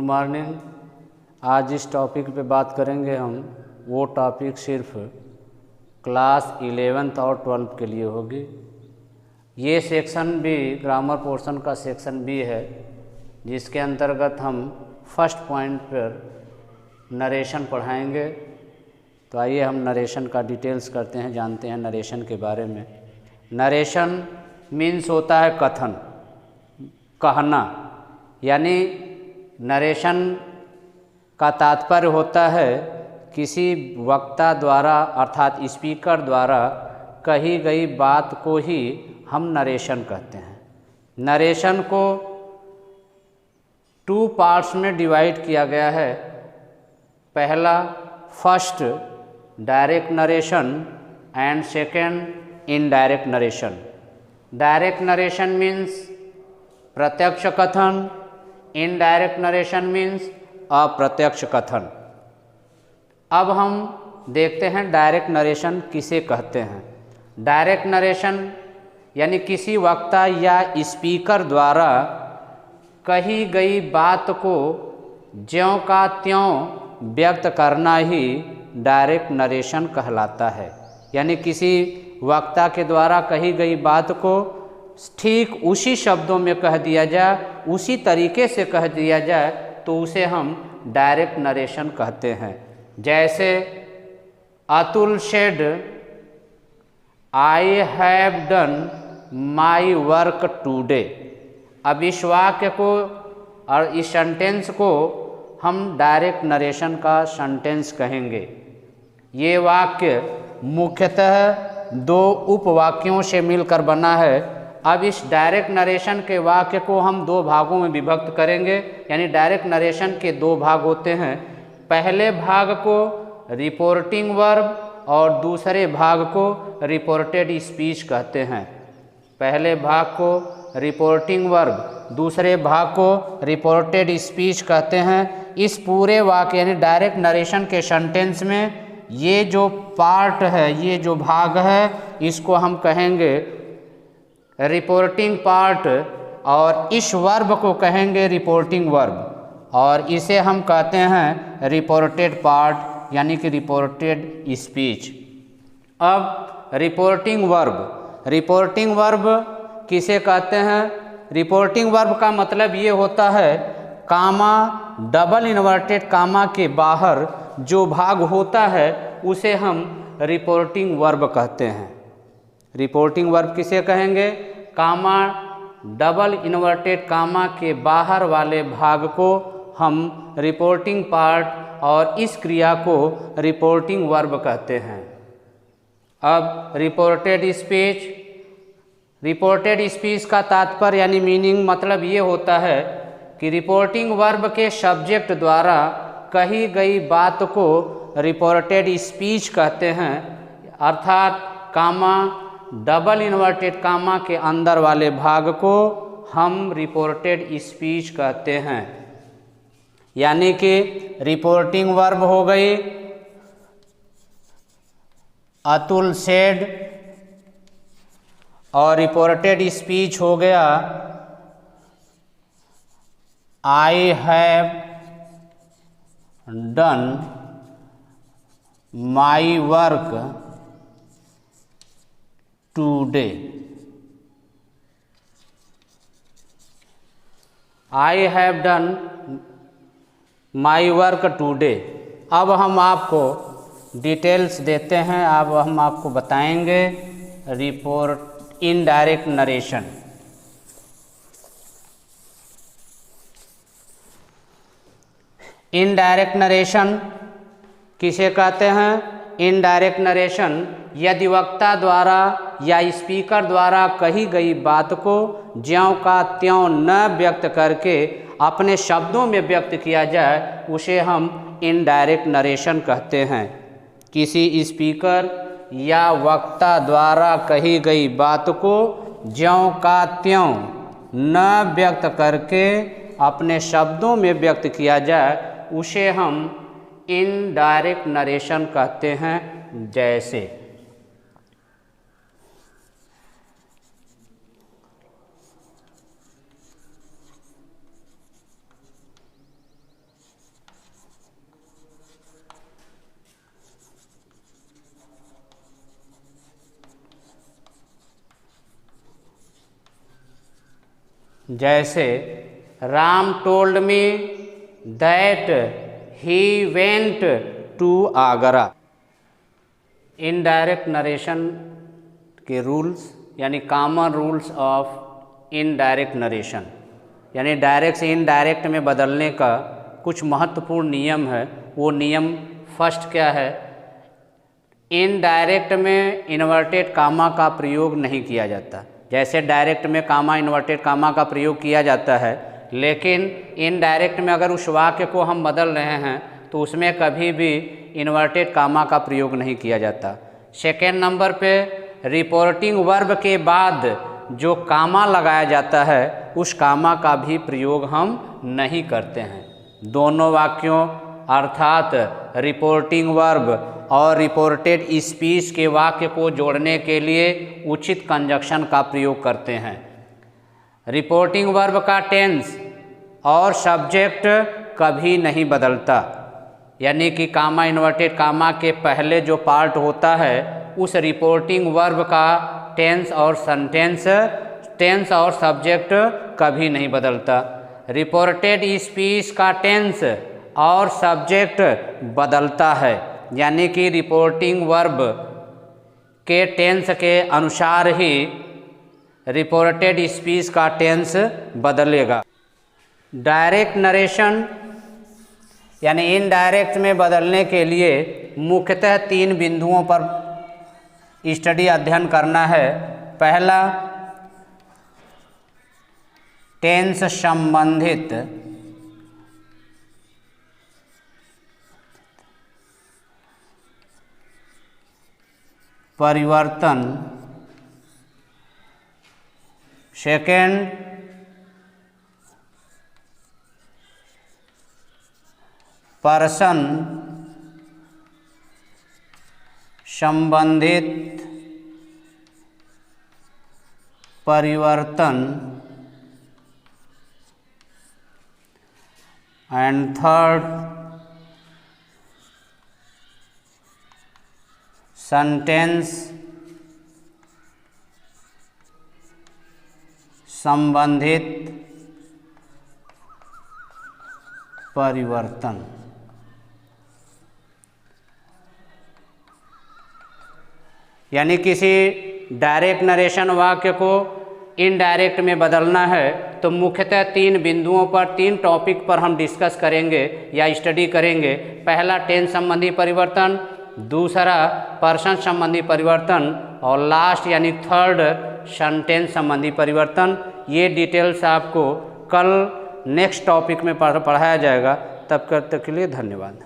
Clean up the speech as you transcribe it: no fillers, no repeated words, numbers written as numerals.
Morning. आज इस topic पे बात करेंगे हम, वो टॉपिक सिर्फ क्लास 11th और 12th के लिए होगी। ये सेक्शन भी ग्रामर पोर्शन का सेक्शन भी है, जिसके अंतर्गत हम फर्स्ट पॉइंट पर नरेशन पढ़ाएंगे। तो आइए हम नरेशन का डिटेल्स करते हैं, जानते हैं नरेशन के बारे में। नरेशन मीन्स होता है कथन, कहना, यानी नरेशन का तात्पर्य होता है किसी वक्ता द्वारा अर्थात स्पीकर द्वारा कही गई बात को ही हम नरेशन कहते हैं। नरेशन को 2 पार्ट्स में डिवाइड किया गया है। पहला first direct narration and second indirect narration. Direct narration means प्रत्यक्ष कथन, इनडायरेक्ट नरेशन मीन्स अप्रत्यक्ष कथन। अब हम देखते हैं डायरेक्ट नरेशन किसे कहते हैं। डायरेक्ट नरेशन यानी किसी वक्ता या स्पीकर द्वारा कही गई बात को ज्यों का त्यों व्यक्त करना ही डायरेक्ट नरेशन कहलाता है। यानी किसी वक्ता के द्वारा कही गई बात को ठीक उसी शब्दों में कह दिया जाए, उसी तरीके से कह दिया जाए, तो उसे हम डायरेक्ट नरेशन कहते हैं। जैसे Atul said, I have done my work today. अब इस वाक्य को और इस सेंटेंस को हम डायरेक्ट नरेशन का सेंटेंस कहेंगे। ये वाक्य मुख्यतः 2 उपवाक्यों से मिलकर बना है। अब इस डायरेक्ट नरेशन के वाक्य को हम 2 भागों में विभक्त करेंगे। यानी डायरेक्ट नरेशन के 2 भाग होते हैं। पहले भाग को रिपोर्टिंग वर्ब और दूसरे भाग को रिपोर्टेड स्पीच कहते हैं। पहले भाग को रिपोर्टिंग वर्ब, दूसरे भाग को रिपोर्टेड स्पीच कहते हैं। इस पूरे वाक्य यानी डायरेक्ट नरेशन के सेंटेंस में ये जो पार्ट है, ये जो भाग है, इसको हम कहेंगे रिपोर्टिंग पार्ट और इस वर्ब को कहेंगे रिपोर्टिंग वर्ब, और इसे हम कहते हैं रिपोर्टेड पार्ट यानी कि रिपोर्टेड स्पीच। अब रिपोर्टिंग वर्ब किसे कहते हैं? रिपोर्टिंग वर्ब का मतलब ये होता है कामा, डबल इन्वर्टेड कामा के बाहर जो भाग होता है उसे हम रिपोर्टिंग वर्ब कहते हैं। रिपोर्टिंग वर्ब किसे कहेंगे? कामा, डबल इन्वर्टेड कामा के बाहर वाले भाग को हम रिपोर्टिंग पार्ट और इस क्रिया को रिपोर्टिंग वर्ब कहते हैं। अब रिपोर्टेड स्पीच का तात्पर्य यानी मीनिंग मतलब ये होता है कि रिपोर्टिंग वर्ब के सब्जेक्ट द्वारा कही गई बात को रिपोर्टेड स्पीच कहते हैं। अर्थात कामा, डबल इन्वर्टेड कामा के अंदर वाले भाग को हम रिपोर्टेड स्पीच कहते हैं। यानी कि रिपोर्टिंग वर्ब हो गई अतुल सेड और रिपोर्टेड स्पीच हो गया I have done my work today. I have done my work today. अब हम आपको डिटेल्स देते हैं। अब हम आपको बताएंगे report indirect narration. Indirect narration किसे कहते हैं? इनडायरेक्ट नरेशन यदि वक्ता द्वारा या स्पीकर द्वारा कही गई बात को ज्यों का त्यों न व्यक्त करके अपने शब्दों में व्यक्त किया जाए, उसे हम इनडायरेक्ट नरेशन कहते हैं। किसी स्पीकर या वक्ता द्वारा कही गई बात को ज्यों का त्यों न व्यक्त करके अपने शब्दों में व्यक्त किया जाए, उसे हम इनडायरेक्ट नरेशन कहते हैं। जैसे जैसे Ram told me that he went to Agra. Indirect narration के रूल्स यानी common rules of indirect narration, यानी डायरेक्ट से इनडायरेक्ट में बदलने का कुछ महत्वपूर्ण नियम है। वो नियम फर्स्ट क्या है, इनडायरेक्ट में इन्वर्टेड कामा का प्रयोग नहीं किया जाता। जैसे डायरेक्ट में कामा इन्वर्टेड कामा का प्रयोग किया जाता है, लेकिन इनडायरेक्ट में अगर उस वाक्य को हम बदल रहे हैं तो उसमें कभी भी इन्वर्टेड कामा का प्रयोग नहीं किया जाता। सेकेंड नंबर पे रिपोर्टिंग वर्ब के बाद जो कामा लगाया जाता है उस कामा का भी प्रयोग हम नहीं करते हैं। दोनों वाक्यों अर्थात रिपोर्टिंग वर्ब और रिपोर्टेड स्पीच के वाक्य को जोड़ने के लिए उचित कंजक्शन का प्रयोग करते हैं। रिपोर्टिंग वर्ब का टेंस और सब्जेक्ट कभी नहीं बदलता, यानी कि कामा इन्वर्टेड कामा के पहले जो पार्ट होता है उस रिपोर्टिंग वर्ब का टेंस और सब्जेक्ट कभी नहीं बदलता। रिपोर्टेड स्पीच का टेंस और सब्जेक्ट बदलता है, यानी कि रिपोर्टिंग वर्ब के टेंस के अनुसार ही रिपोर्टेड स्पीच का टेंस बदलेगा। डायरेक्ट नरेशन यानी इनडायरेक्ट में बदलने के लिए मुख्यतः 3 बिंदुओं पर स्टडी अध्ययन करना है। पहला, टेंस संबंधित परिवर्तन। सेकेंड, पर्सन संबंधित परिवर्तन। एंड थर्ड, सेंटेंस संबंधित परिवर्तन। यानी किसी डायरेक्ट नरेशन वाक्य को इनडायरेक्ट में बदलना है तो मुख्यतः 3 बिंदुओं पर 3 टॉपिक पर हम डिस्कस करेंगे या स्टडी करेंगे। पहला टेंस संबंधी परिवर्तन, दूसरा पर्सन संबंधी परिवर्तन और लास्ट यानी थर्ड सेंटेंस संबंधी परिवर्तन। ये डिटेल्स आपको कल नेक्स्ट टॉपिक में पढ़ाया जाएगा। तब तक के लिए धन्यवाद।